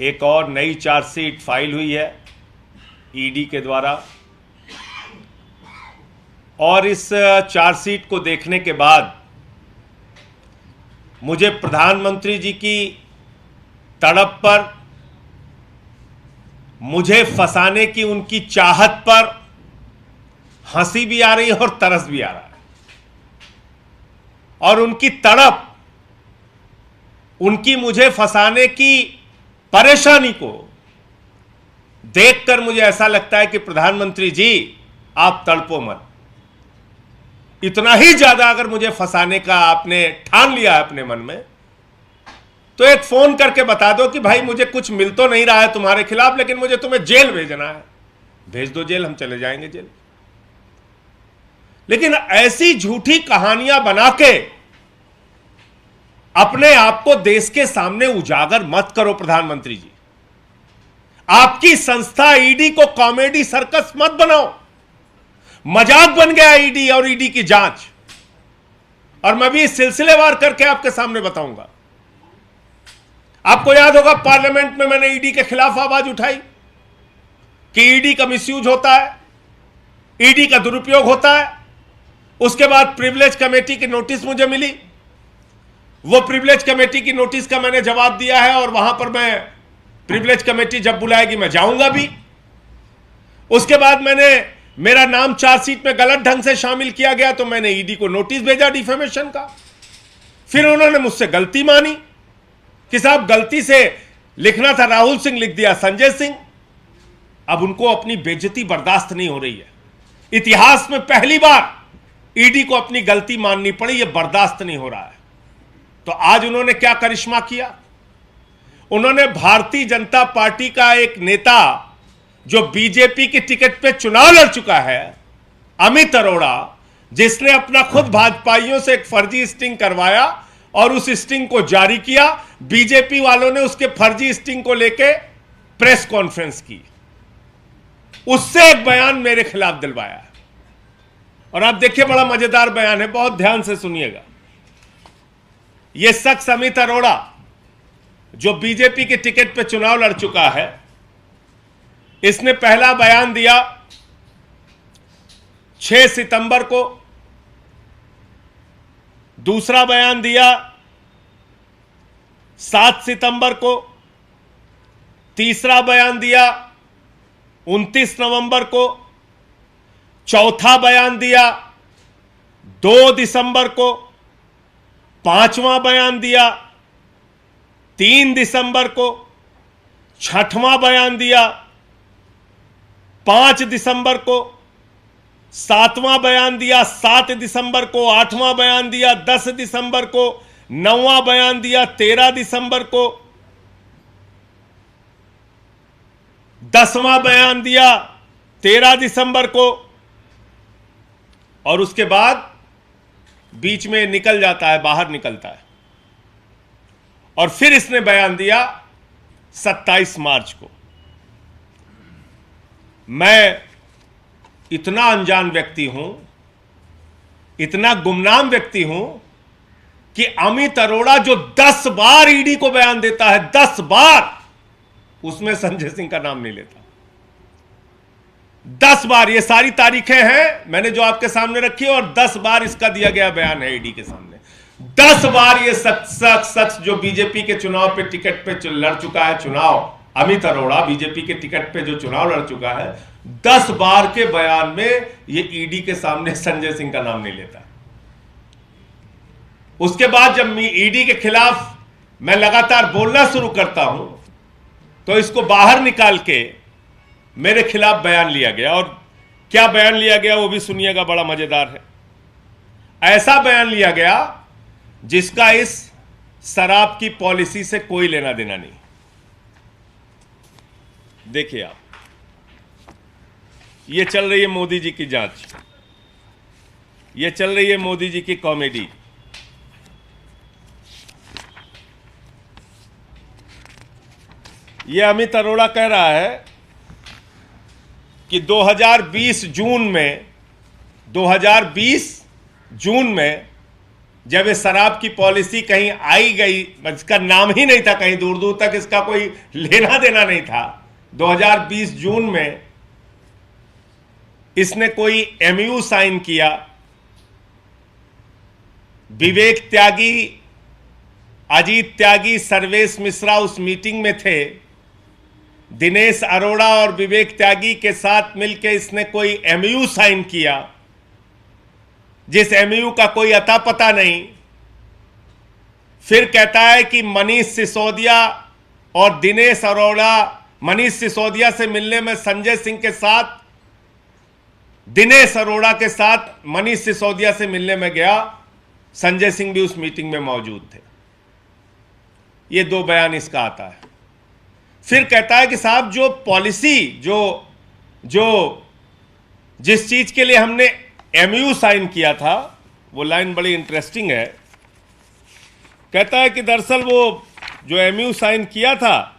एक और नई चार्जशीट फाइल हुई है ईडी के द्वारा, और इस चार्जशीट को देखने के बाद मुझे प्रधानमंत्री जी की तड़प पर, मुझे फंसाने की उनकी चाहत पर हंसी भी आ रही है और तरस भी आ रहा है। और उनकी तड़प, उनकी मुझे फंसाने की परेशानी को देखकर मुझे ऐसा लगता है कि प्रधानमंत्री जी आप तड़पो मत। इतना ही ज्यादा अगर मुझे फंसाने का आपने ठान लिया है अपने मन में, तो एक फोन करके बता दो कि भाई मुझे कुछ मिल तो नहीं रहा है तुम्हारे खिलाफ, लेकिन मुझे तुम्हें जेल भेजना है, भेज दो जेल, हम चले जाएंगे जेल। लेकिन ऐसी झूठी कहानियां बना के अपने आप को देश के सामने उजागर मत करो प्रधानमंत्री जी। आपकी संस्था ईडी को कॉमेडी सर्कस मत बनाओ। मजाक बन गया ईडी और ईडी की जांच, और मैं भी सिलसिलेवार करके आपके सामने बताऊंगा। आपको याद होगा पार्लियामेंट में मैंने ईडी के खिलाफ आवाज उठाई कि ईडी का मिसयूज होता है, ईडी का दुरुपयोग होता है। उसके बाद प्रिविलेज कमेटी की नोटिस मुझे मिली, वो प्रिविलेज कमेटी की नोटिस का मैंने जवाब दिया है, और वहां पर मैं प्रिविलेज कमेटी जब बुलाएगी मैं जाऊंगा भी। उसके बाद मेरा नाम चार्जशीट में गलत ढंग से शामिल किया गया, तो मैंने ईडी को नोटिस भेजा डिफेमेशन का। फिर उन्होंने मुझसे गलती मानी कि साहब गलती से लिखना था राहुल सिंह, लिख दिया संजय सिंह। अब उनको अपनी बेइज्जती बर्दाश्त नहीं हो रही है। इतिहास में पहली बार ईडी को अपनी गलती माननी पड़ी, यह बर्दाश्त नहीं हो रहा है। तो आज उन्होंने क्या करिश्मा किया? उन्होंने भारतीय जनता पार्टी का एक नेता जो बीजेपी की टिकट पे चुनाव लड़ चुका है, अमित अरोड़ा, जिसने अपना खुद भाजपाइयों से एक फर्जी स्टिंग करवाया और उस स्टिंग को जारी किया, बीजेपी वालों ने उसके फर्जी स्टिंग को लेके प्रेस कॉन्फ्रेंस की, उससे एक बयान मेरे खिलाफ दिलवाया है। और आप देखिए बड़ा मजेदार बयान है, बहुत ध्यान से सुनिएगा। यह शख्स अमित अरोड़ा जो बीजेपी की टिकट पे चुनाव लड़ चुका है, इसने पहला बयान दिया 6 सितंबर को, दूसरा बयान दिया 7 सितंबर को, तीसरा बयान दिया 29 नवंबर को, चौथा बयान दिया 2 दिसंबर को, पांचवां बयान दिया 3 दिसंबर को, छठवां बयान दिया 5 दिसंबर को, सातवां बयान दिया 7 दिसंबर को, आठवां बयान दिया 10 दिसंबर को, नौवां बयान दिया 13 दिसंबर को, 10वां बयान दिया 13 दिसंबर को, और उसके बाद बीच में निकल जाता है, बाहर निकलता है। और फिर इसने बयान दिया 27 मार्च को। मैं इतना अनजान व्यक्ति हूं, इतना गुमनाम व्यक्ति हूं कि अमित अरोड़ा जो 10 बार ईडी को बयान देता है, 10 बार, उसमें संजय सिंह का नाम नहीं लेता। 10 बार, ये सारी तारीखें हैं मैंने जो आपके सामने रखी है, और 10 बार इसका दिया गया बयान है ईडी के सामने। 10 बार ये शख्स जो बीजेपी के चुनाव पे टिकट पे लड़ चुका है चुनाव, अमित अरोड़ा बीजेपी के टिकट पे जो चुनाव लड़ चुका है, 10 बार के बयान में ये ईडी के सामने संजय सिंह का नाम नहीं लेता। उसके बाद जब ईडी के खिलाफ मैं लगातार बोलना शुरू करता हूं, तो इसको बाहर निकाल के मेरे खिलाफ बयान लिया गया। और क्या बयान लिया गया वो भी सुनिएगा, बड़ा मजेदार है। ऐसा बयान लिया गया जिसका इस शराब की पॉलिसी से कोई लेना देना नहीं। देखिए आप, ये चल रही है मोदी जी की जांच, ये चल रही है मोदी जी की कॉमेडी। ये अमित अरोड़ा कह रहा है कि 2020 जून में जब ये शराब की पॉलिसी कहीं आई गई, इसका नाम ही नहीं था, कहीं दूर दूर तक इसका कोई लेना देना नहीं था। 2020 जून में इसने कोई एमयू साइन किया। विवेक त्यागी, अजीत त्यागी, सर्वेश मिश्रा उस मीटिंग में थे। दिनेश अरोड़ा और विवेक त्यागी के साथ मिलकर इसने कोई एमयू साइन किया, जिस एमयू का कोई अता पता नहीं। फिर कहता है कि मनीष सिसोदिया और दिनेश अरोड़ा, मनीष सिसोदिया से मिलने में संजय सिंह के साथ, दिनेश अरोड़ा के साथ मनीष सिसोदिया से मिलने में गया। संजय सिंह भी उस मीटिंग में मौजूद थे। ये दो बयान इसका आता है। फिर कहता है कि साहब जो पॉलिसी, जो जिस चीज के लिए हमने एमयू साइन किया था, वो लाइन बड़ी इंटरेस्टिंग है। कहता है कि दरअसल वो जो एमयू साइन किया था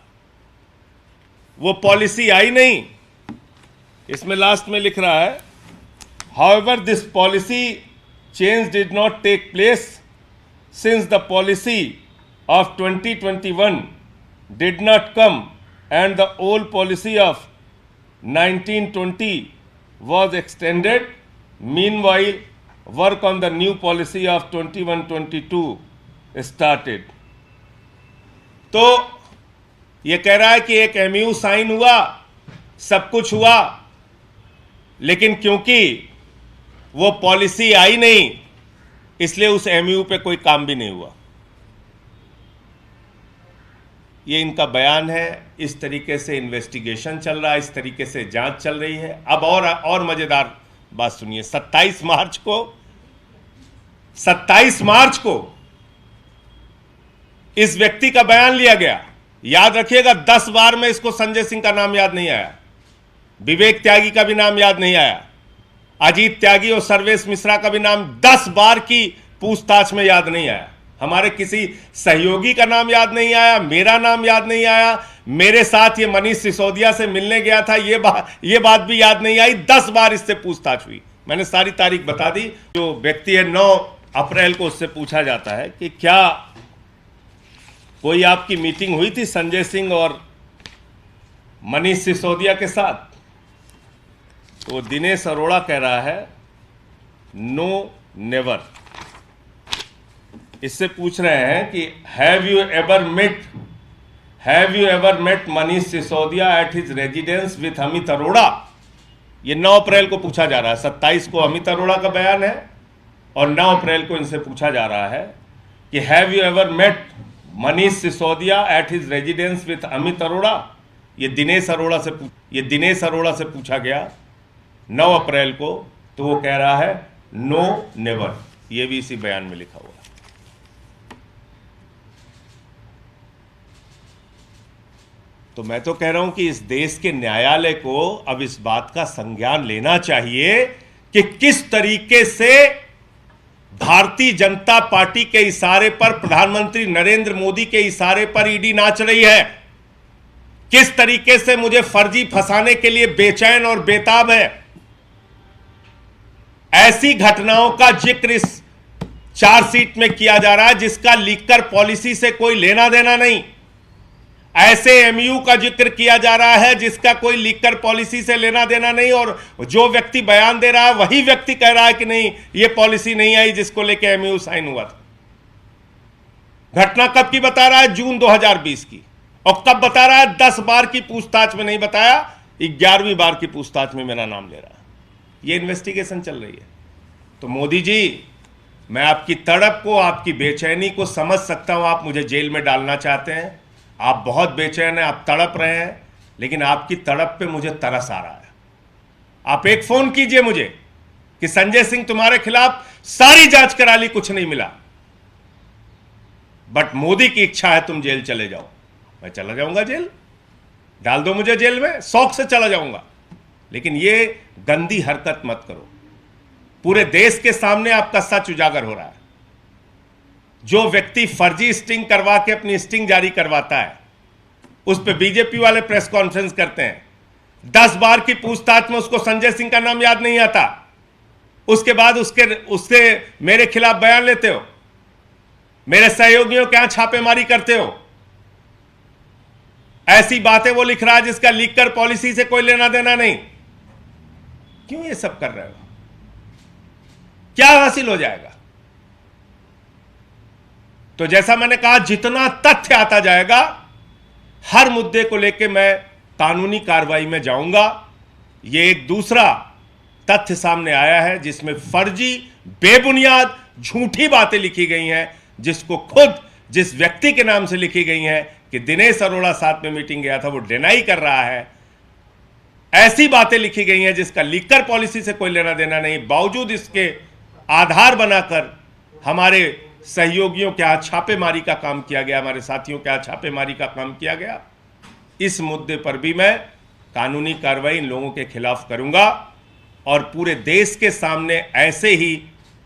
वो पॉलिसी आई नहीं। इसमें लास्ट में लिख रहा है, however this policy change did not take place since the policy of 2021 did not come and the old policy of 1920 was extended. Meanwhile, work on the new policy of 21-22 started. तो ये कह रहा है कि एक एमयू साइन हुआ, सब कुछ हुआ, लेकिन क्योंकि वो पॉलिसी आई नहीं, इसलिए उस एमयू पे कोई काम भी नहीं हुआ। ये इनका बयान है। इस तरीके से इन्वेस्टिगेशन चल रहा है, इस तरीके से जांच चल रही है। अब और मजेदार बात सुनिए। 27 मार्च को इस व्यक्ति का बयान लिया गया। याद रखिएगा, 10 बार में इसको संजय सिंह का नाम याद नहीं आया, विवेक त्यागी का भी नाम याद नहीं आया, अजीत त्यागी और सर्वेश मिश्रा का भी नाम 10 बार की पूछताछ में याद नहीं आया। हमारे किसी सहयोगी का नाम याद नहीं आया, मेरा नाम याद नहीं आया, मेरे साथ ये मनीष सिसोदिया से मिलने गया था, ये बात भी याद नहीं आई। 10 बार इससे पूछताछ हुई। मैंने सारी तारीख बता दी। जो व्यक्ति है 9 अप्रैल को उससे पूछा जाता है कि क्या कोई आपकी मीटिंग हुई थी संजय सिंह और मनीष सिसोदिया के साथ? तो दिनेश अरोड़ा कह रहा है नो, नेवर। इससे पूछ रहे हैं कि have you ever met Manish Sisodia at his residence with Amit Arora? ये 9 अप्रैल को पूछा जा रहा है। 27 को अमित अरोड़ा का बयान है और 9 अप्रैल को इनसे पूछा जा रहा है कि have you ever met Manish Sisodia at his residence with Amit Arora? ये दिनेश अरोड़ा से पूछा गया 9 अप्रैल को। तो वो कह रहा है नो, नेवर। ये भी इसी बयान में लिखा हुआ है। तो मैं तो कह रहा हूं कि इस देश के न्यायालय को अब इस बात का संज्ञान लेना चाहिए कि किस तरीके से भारतीय जनता पार्टी के इशारे पर, प्रधानमंत्री नरेंद्र मोदी के इशारे पर ईडी नाच रही है। किस तरीके से मुझे फर्जी फंसाने के लिए बेचैन और बेताब है। ऐसी घटनाओं का जिक्र इस चार्जशीट में किया जा रहा है जिसका लीकर पॉलिसी से कोई लेना देना नहीं। ऐसे एमयू का जिक्र किया जा रहा है जिसका कोई लीकर पॉलिसी से लेना देना नहीं, और जो व्यक्ति बयान दे रहा है वही व्यक्ति कह रहा है कि नहीं, यह पॉलिसी नहीं आई जिसको लेकर एमयू साइन हुआ था। घटना कब की बता रहा है? जून 2020 की। और कब बता रहा है? 10 बार की पूछताछ में नहीं बताया, 11वीं बार की पूछताछ में मेरा नाम ले रहा है। यह इन्वेस्टिगेशन चल रही है। तो मोदी जी, मैं आपकी तड़प को, आपकी बेचैनी को समझ सकता हूं। आप मुझे जेल में डालना चाहते हैं, आप बहुत बेचैन हैं, आप तड़प रहे हैं, लेकिन आपकी तड़प पे मुझे तरस आ रहा है। आप एक फोन कीजिए मुझे कि संजय सिंह तुम्हारे खिलाफ सारी जांच करा ली, कुछ नहीं मिला, बट मोदी की इच्छा है तुम जेल चले जाओ। मैं चला जाऊंगा जेल, डाल दो मुझे जेल में, शौक से चला जाऊंगा। लेकिन ये गंदी हरकत मत करो। पूरे देश के सामने आपका सच उजागर हो रहा है। जो व्यक्ति फर्जी स्टिंग करवा के अपनी स्टिंग जारी करवाता है, उस पर बीजेपी वाले प्रेस कॉन्फ्रेंस करते हैं। 10 बार की पूछताछ में उसको संजय सिंह का नाम याद नहीं आता, उसके बाद उसके मेरे खिलाफ बयान लेते हो। मेरे सहयोगियों के यहां छापेमारी करते हो। ऐसी बातें वो लिख रहा है जिसका लीकर पॉलिसी से कोई लेना देना नहीं। क्यों ये सब कर रहे हो? क्या हासिल हो जाएगा? तो जैसा मैंने कहा, जितना तथ्य आता जाएगा हर मुद्दे को लेकर मैं कानूनी कार्रवाई में जाऊंगा। यह एक दूसरा तथ्य सामने आया है जिसमें फर्जी, बेबुनियाद, झूठी बातें लिखी गई हैं, जिसको खुद जिस व्यक्ति के नाम से लिखी गई हैं कि दिनेश अरोड़ा साथ में मीटिंग गया था, वो डिनाई कर रहा है। ऐसी बातें लिखी गई हैं जिसका लीकर पॉलिसी से कोई लेना देना नहीं, बावजूद इसके आधार बनाकर हमारे सहयोगियों के यहां छापेमारी का काम किया गया, हमारे साथियों के यहां छापेमारी का काम किया गया। इस मुद्दे पर भी मैं कानूनी कार्रवाई इन लोगों के खिलाफ करूंगा और पूरे देश के सामने ऐसे ही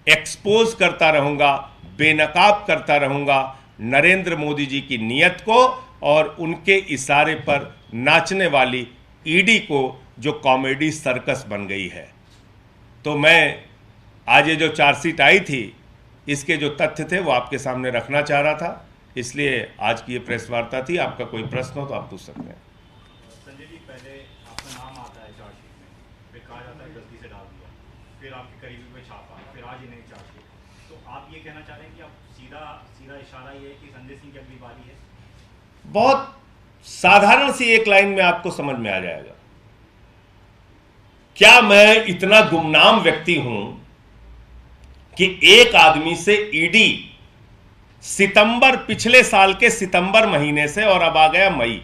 एक्सपोज करता रहूंगा, बेनकाब करता रहूंगा नरेंद्र मोदी जी की नीयत को और उनके इशारे पर नाचने वाली ईडी को, जो कॉमेडी सर्कस बन गई है। तो मैं आज ये जो चार्जशीट आई थी, इसके जो तथ्य थे वो आपके सामने रखना चाह रहा था, इसलिए आज की ये प्रेस वार्ता थी। आपका कोई प्रश्न हो तो आप पूछ सकते हैं। संजय जी, पहले आपका नाम आता है चार्जशीट में, फिर कहा जाता है गलती से डाल दिया, फिर आपके करीबी पे छापा, फिर आज ही नहीं चार्जशीट। तो आप ये कहना चाह रहे हैं कि अब सीधा इशारा ये है कि संजय सिंह की अगली बारी है? बहुत साधारण सी एक लाइन में आपको समझ में आ जाएगा। क्या मैं इतना गुमनाम व्यक्ति हूं कि एक आदमी से ईडी पिछले साल के सितंबर महीने से, और अब आ गया मई,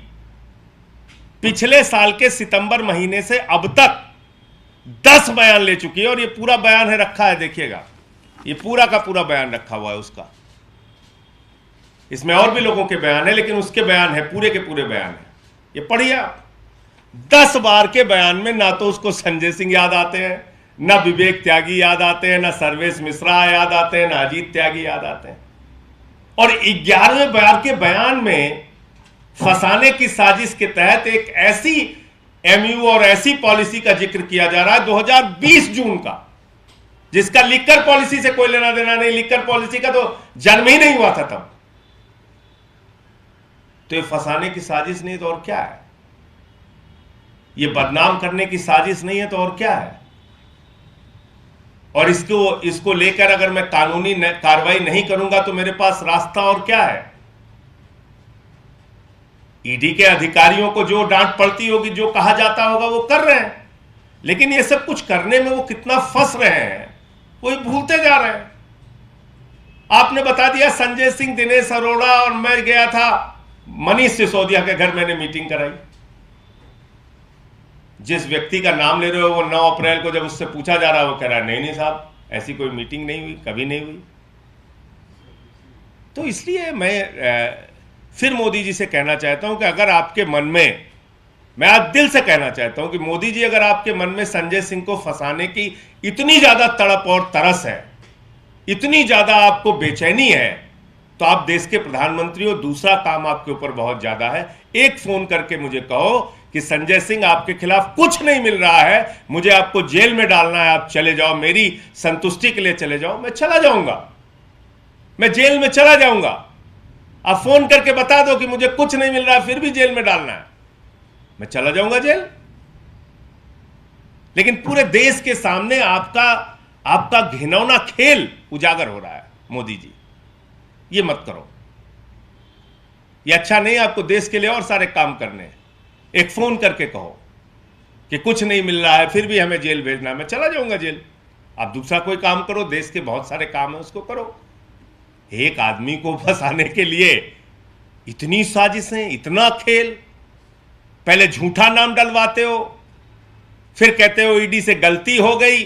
पिछले साल के सितंबर महीने से अब तक 10 बयान ले चुकी है। और ये पूरा बयान है, रखा है, देखिएगा, ये पूरा का पूरा बयान रखा हुआ है उसका। इसमें और भी लोगों के बयान है, लेकिन उसके बयान है, पूरे के पूरे बयान है। ये पढ़िए आप। 10 बार के बयान में ना तो उसको संजय सिंह याद आते हैं, ना विवेक त्यागी याद आते हैं, ना सर्वेश मिश्रा याद आते हैं, ना अजीत त्यागी याद आते हैं। और 11वें बार के बयान में फंसाने की साजिश के तहत एक ऐसी एमयू और ऐसी पॉलिसी का जिक्र किया जा रहा है 2020 जून का, जिसका लीकर पॉलिसी से कोई लेना देना नहीं। लीकर पॉलिसी का तो जन्म ही नहीं हुआ था तब। तो ये फंसाने की साजिश नहीं तो और क्या है? ये बदनाम करने की साजिश नहीं है तो और क्या है? और इसको लेकर अगर मैं कानूनी कार्रवाई नहीं करूंगा तो मेरे पास रास्ता और क्या है? ईडी के अधिकारियों को जो डांट पड़ती होगी, जो कहा जाता होगा, वो कर रहे हैं। लेकिन ये सब कुछ करने में वो कितना फंस रहे हैं, वो भूलते जा रहे हैं। आपने बता दिया संजय सिंह, दिनेश अरोड़ा और मैं गया था मनीष सिसोदिया के घर, मैंने मीटिंग कराई। जिस व्यक्ति का नाम ले रहे हो, वो 9 अप्रैल को जब उससे पूछा जा रहा है, वो कह रहा है नहीं साहब, ऐसी कोई मीटिंग नहीं हुई, कभी नहीं हुई। तो इसलिए मैं फिर मोदी जी से कहना चाहता हूं कि अगर आपके मन में, मैं आज दिल से कहना चाहता हूं कि मोदी जी, अगर आपके मन में संजय सिंह को फंसाने की इतनी ज्यादा तड़प और तरस है, इतनी ज्यादा आपको बेचैनी है, तो आप देश के प्रधानमंत्री हो। दूसरा काम आपके ऊपर बहुत ज्यादा है। एक फोन करके मुझे कहो कि संजय सिंह, आपके खिलाफ कुछ नहीं मिल रहा है, मुझे आपको जेल में डालना है, आप चले जाओ, मेरी संतुष्टि के लिए चले जाओ। मैं चला जाऊंगा, मैं जेल में चला जाऊंगा। आप फोन करके बता दो कि मुझे कुछ नहीं मिल रहा है, फिर भी जेल में डालना है, मैं चला जाऊंगा जेल। लेकिन पूरे देश के सामने आपका घिनौना खेल उजागर हो रहा है। मोदी जी, ये मत करो, ये अच्छा नहीं। आपको देश के लिए और सारे काम करने हैं। एक फोन करके कहो कि कुछ नहीं मिल रहा है, फिर भी हमें जेल भेजना है, मैं चला जाऊंगा जेल। आप दूसरा कोई काम करो, देश के बहुत सारे काम है, उसको करो। एक आदमी को फंसाने के लिए इतनी साजिशें, इतना खेल। पहले झूठा नाम डलवाते हो, फिर कहते हो ईडी से गलती हो गई,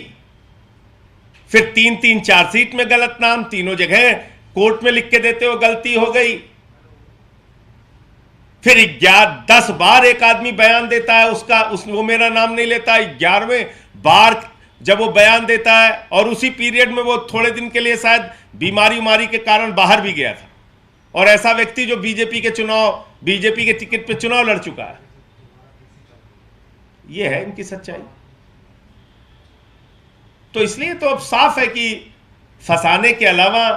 फिर 3-3 चार्जशीट में गलत नाम, तीनों जगह कोर्ट में लिख के देते हो गलती हो गई। फिर 10 बार एक आदमी बयान देता है, वो मेरा नाम नहीं लेता। 11वें बार जब वो बयान देता है, और उसी पीरियड में वो थोड़े दिन के लिए शायद बीमारी के कारण बाहर भी गया था, और ऐसा व्यक्ति जो बीजेपी के टिकट पे चुनाव लड़ चुका है। ये है इनकी सच्चाई। तो इसलिए तो अब साफ है कि फंसाने के अलावा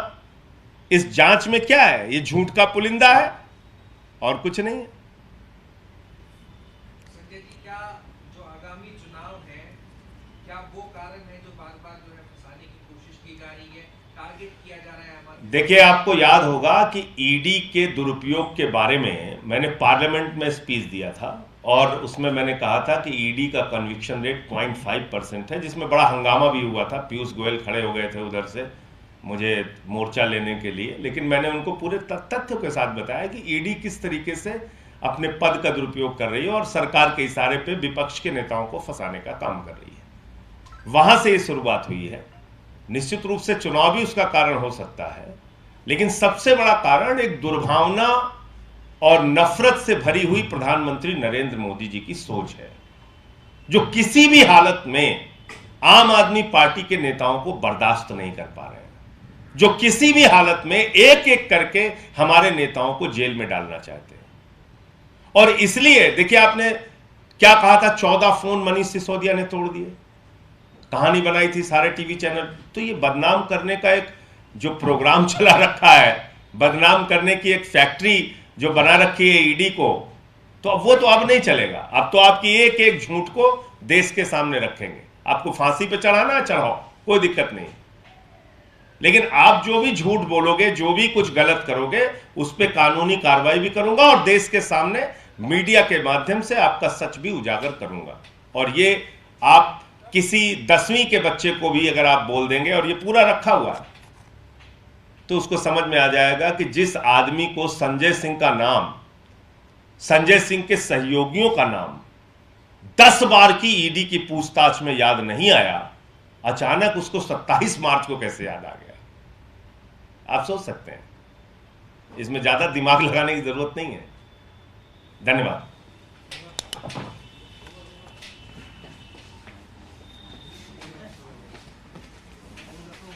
इस जांच में क्या है? ये झूठ का पुलिंदा है और कुछ नहीं है। संजय जी, क्या जो आगामी चुनाव है, क्या वो कारण है जो बार बार जो है फंसाने की कोशिश की जा रही है, टारगेट किया जा रहा है हमारे? देखिए, आपको याद होगा कि ईडी के दुरुपयोग के बारे में मैंने पार्लियामेंट में स्पीच दिया था और उसमें मैंने कहा था कि ईडी का कन्विक्शन रेट 0.5% है, जिसमें बड़ा हंगामा भी हुआ था। पीयूष गोयल खड़े हो गए थे उधर से मुझे मोर्चा लेने के लिए, लेकिन मैंने उनको पूरे तथ्य के साथ बताया कि ईडी किस तरीके से अपने पद का दुरुपयोग कर रही है और सरकार के इशारे पे विपक्ष के नेताओं को फंसाने का काम कर रही है। वहां से ये शुरुआत हुई है। निश्चित रूप से चुनाव भी उसका कारण हो सकता है, लेकिन सबसे बड़ा कारण एक दुर्भावना और नफरत से भरी हुई प्रधानमंत्री नरेंद्र मोदी जी की सोच है, जो किसी भी हालत में आम आदमी पार्टी के नेताओं को बर्दाश्त नहीं कर पा रहे हैं, जो किसी भी हालत में एक एक करके हमारे नेताओं को जेल में डालना चाहते हैं। और इसलिए देखिए, आपने क्या कहा था, 14 फोन मनीष सिसोदिया ने तोड़ दिए, कहानी बनाई थी सारे टीवी चैनल। तो ये बदनाम करने का एक जो प्रोग्राम चला रखा है, बदनाम करने की एक फैक्ट्री जो बना रखी है ईडी को, तो अब वो तो अब नहीं चलेगा। अब तो आपकी एक एक झूठ को देश के सामने रखेंगे। आपको फांसी पे चढ़ाना है, चढ़ाओ, कोई दिक्कत नहीं, लेकिन आप जो भी झूठ बोलोगे, जो भी कुछ गलत करोगे, उस पर कानूनी कार्रवाई भी करूंगा और देश के सामने मीडिया के माध्यम से आपका सच भी उजागर करूंगा। और ये आप किसी 10वीं के बच्चे को भी अगर आप बोल देंगे और ये पूरा रखा हुआ है, तो उसको समझ में आ जाएगा कि जिस आदमी को संजय सिंह का नाम, संजय सिंह के सहयोगियों का नाम 10 बार की ईडी की पूछताछ में याद नहीं आया, अचानक उसको 27 मार्च को कैसे याद आ गया। आप सोच सकते हैं, इसमें ज्यादा दिमाग लगाने की जरूरत नहीं है। धन्यवाद।